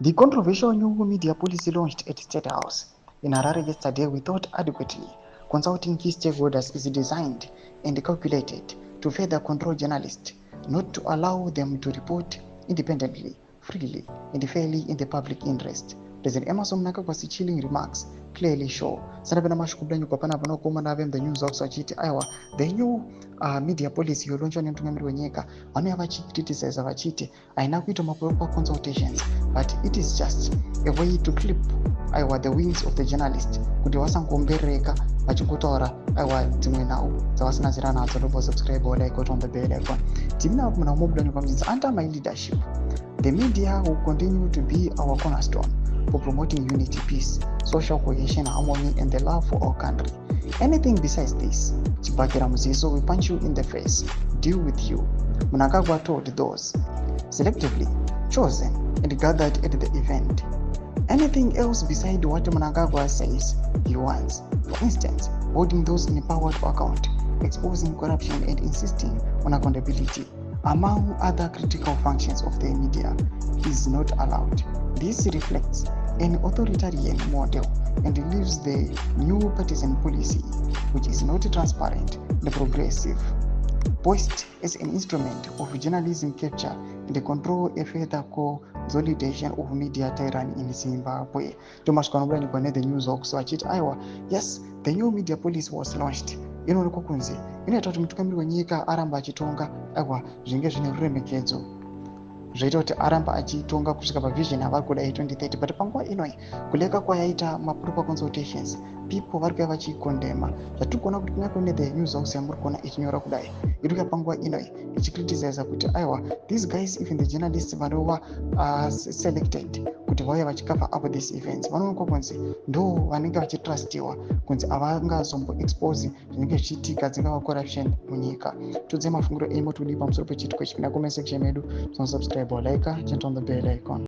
The controversial new media policy launched at State House in Harare yesterday without adequately consulting key stakeholders is designed and calculated to further control journalists, not to allow them to report independently, freely, and fairly in the public interest. President Emerson Mnangagwa's chilling remarks clearly show. Sanapena mashukublanyu kwa pana pano kuma na the news also achiti aiwa the new media policy yolonchwa nemtungamiri wenyika vano vachicriticize vachiti haina kuita maproper consultations but it is just a way to clip aiwa the wings of the journalist kuti vasangombereka vachingotaura aiwa dzimwe nhau dzavasinazira nadzo. Ndobo subscribe or like on the bell icon. Timina muna umoblanyu kwamzinza under my leadership the media will continue to be our cornerstone for promoting unity, peace, social cohesion, harmony, and the love for our country. Anything besides this, Chibakira Muziso will punch you in the face, deal with you. Mnangagwa told those selectively chosen and gathered at the event. Anything else beside what Mnangagwa says he wants, for instance, holding those in power to account, exposing corruption, and insisting on accountability, among other critical functions of the media, is not allowed. This reflects an authoritarian model and leaves the new partisan policy, which is not transparent and progressive, poised as an instrument of journalism capture and control, a further consolidation of media tyranny in Zimbabwe. Thomas Kwanobula Nikwane, the news also achit Iowa. Yes, the new media policy was launched. Inoonekwa kunzi inoita kuti mutungamiri wenyika aramba achitonga aiwa zvinge zvine ruremekedzo zvaita kuti aramba achitonga kusvika pavision avari kuda 2030 but panguva inoi kuleka kwayaita maproper consultations people vari kuya vachikondema zvatiri kuona kuti kunyange kune the news house yamuri kuona ichinyora kudai iri kuya panguva inoi ichicriticize kuti aiwa these guys even the journalists vanova selected kuti vauya vachicover up these events vanoonekwa kunzi ndo vanenge vachitrustiwa kunzi havangazombo expose zvinenge zvichiitika dzingava corruption munyika. Tudze mafunguro enyu mutudi pamusoro pechitiko ichi. Kuna comment section medu, subscribe or like, turn on the bell icon.